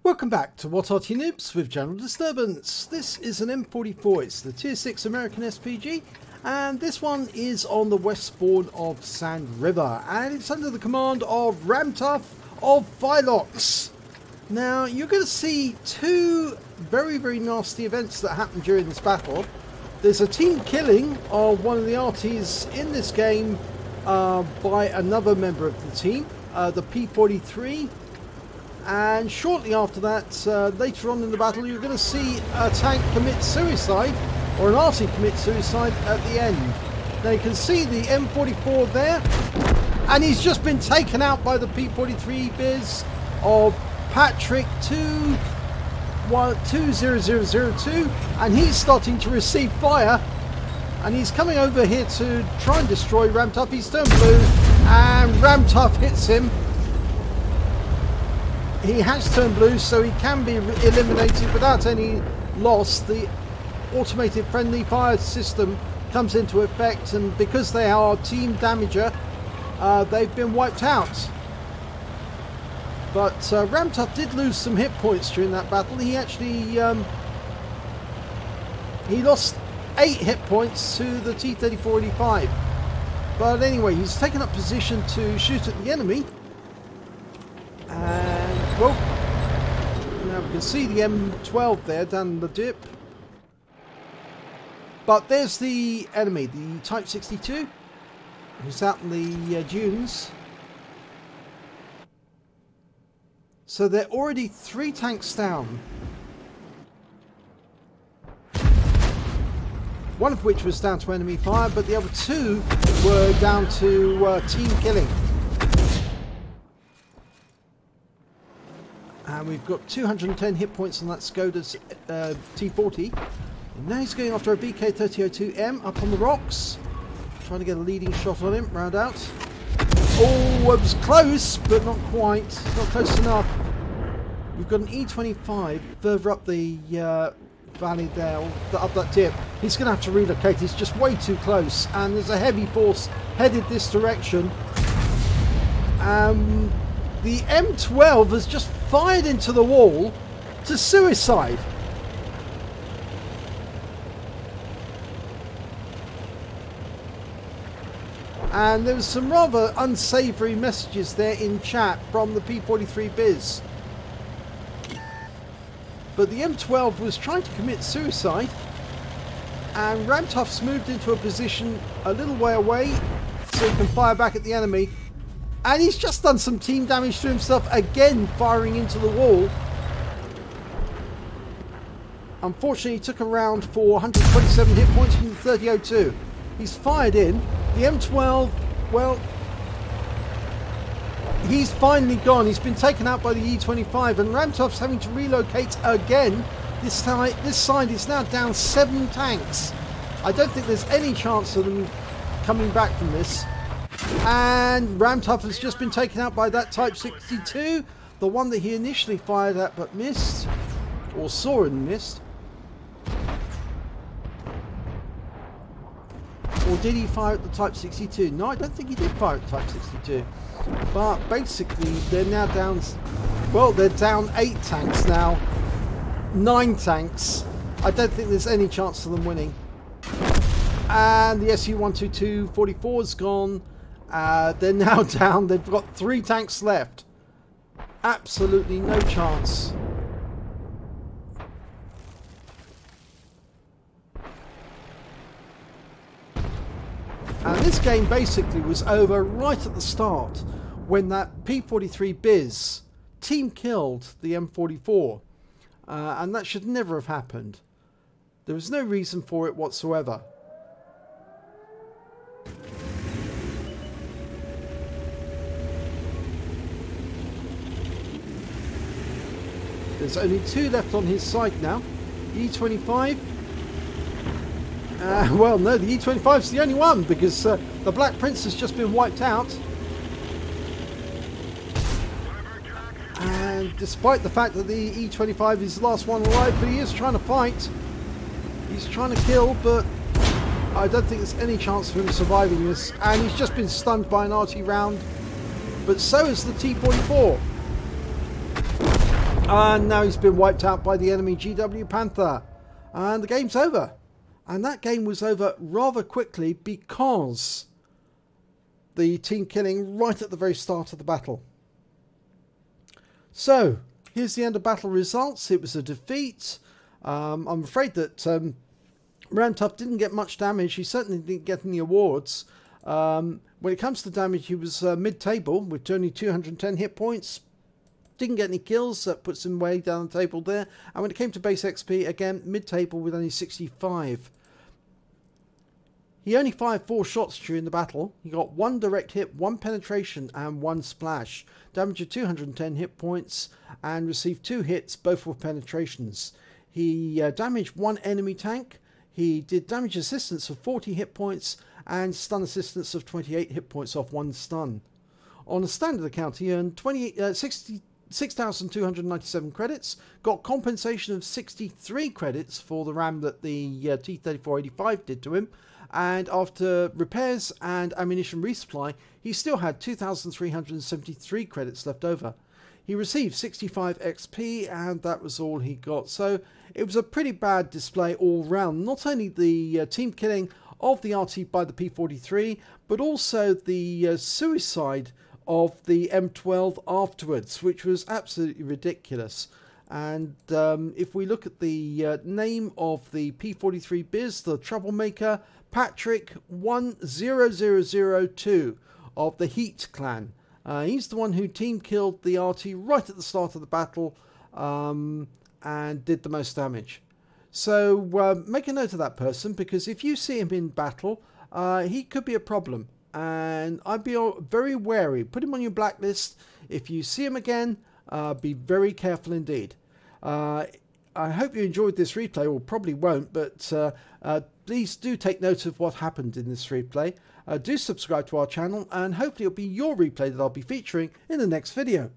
Welcome back to What Arty Noobs with General Disturbance. This is an M44, it's the Tier 6 American SPG, and this one is on the west spawn of Sand River, and it's under the command of Ramtough of FILOX. Now, you're going to see two very nasty events that happen during this battle. There's a team killing of one of the Artys in this game by another member of the team, the P.43. And shortly after that, later on in the battle, you're going to see a tank commit suicide, or an Arty commit suicide at the end. Now you can see the M44 there, and he's just been taken out by the P43 biz of patrick10002, and he's starting to receive fire, and he's coming over here to try and destroy Ramtough. He's turned blue, and Ramtough hits him. He has turned blue, so he can be eliminated without any loss. The automated friendly fire system comes into effect, and because they are team damager, they've been wiped out. But Ramtough did lose some hit points during that battle. He actually he lost 8 hit points to the T-3485. But anyway, he's taken up position to shoot at the enemy. And, well, now we can see the M12 there down the dip. But there's the enemy, the Type 62, who's out in the dunes. So they're already 3 tanks down. One of which was down to enemy fire, but the other 2 were down to team killing. And we've got 210 hit points on that Skoda's T40. And now he's going after a VK3002M up on the rocks. Trying to get a leading shot on him, round out. Oh, it was close, but not quite. Not close enough. We've got an E25 further up the valley there, up that dip. He's going to have to relocate. He's just way too close. And there's a heavy force headed this direction. The M12 has just fired into the wall to suicide. And there was some rather unsavoury messages there in chat from the P43 biz. But the M12 was trying to commit suicide, and Ramtough's moved into a position a little way away so he can fire back at the enemy. And he's just done some team damage to himself, again firing into the wall. Unfortunately, he took a round for 127 hit points from the 3002. He's fired in. The M12, well, he's finally gone. He's been taken out by the E25, and Ramtough's having to relocate again. This side is now down 7 tanks. I don't think there's any chance of them coming back from this. And Ramtough has just been taken out by that Type 62, the one that he initially fired at but missed, or saw and missed. Or did he fire at the Type 62? No, I don't think he did fire at Type 62. But basically, they're now down, well, they're down 8 tanks now. 9 tanks. I don't think there's any chance of them winning. And the SU-122 44's gone. They're now down. They've got 3 tanks left. Absolutely no chance. And this game basically was over right at the start when that P43 biz team killed the M44. And that should never have happened. There was no reason for it whatsoever. There's only 2 left on his side now. E25. Well, no, the E25's the only one, because the Black Prince has just been wiped out. And despite the fact that the E25 is the last one alive, but he is trying to fight. He's trying to kill, but I don't think there's any chance of him surviving this. And he's just been stunned by an Arty round. But so is the T44. And now he's been wiped out by the enemy GW Panther. And the game's over. And that game was over rather quickly because the team killing right at the very start of the battle. So, here's the end of battle results. It was a defeat. I'm afraid that Ramtough didn't get much damage. He certainly didn't get any awards. When it comes to damage, he was mid-table with only 210 hit points. Didn't get any kills. That puts him way down the table there. And when it came to base XP, again, mid-table with only 65. He only fired 4 shots during the battle. He got 1 direct hit, 1 penetration and 1 splash. Damage of 210 hit points and received 2 hits, both with penetrations. He damaged 1 enemy tank. He did damage assistance of 40 hit points and stun assistance of 28 hit points off 1 stun. On a standard account, he earned 6,297 credits, got compensation of 63 credits for the RAM that the T-3485 did to him, and after repairs and ammunition resupply, he still had 2,373 credits left over. He received 65 XP and that was all he got. So it was a pretty bad display all round. Not only the team killing of the Arty by the P.43, but also the suicide of the M12 afterwards, which was absolutely ridiculous. And if we look at the name of the P.43 Biz, the troublemaker, patrick10002 of the Heat clan. He's the one who team killed the Arty right at the start of the battle and did the most damage. So make a note of that person, because if you see him in battle, he could be a problem. And I'd be very wary. Put him on your blacklist. If you see him again, be very careful indeed. I hope you enjoyed this replay, or probably won't, but please do take note of what happened in this replay. Do subscribe to our channel, and hopefully it'll be your replay that I'll be featuring in the next video.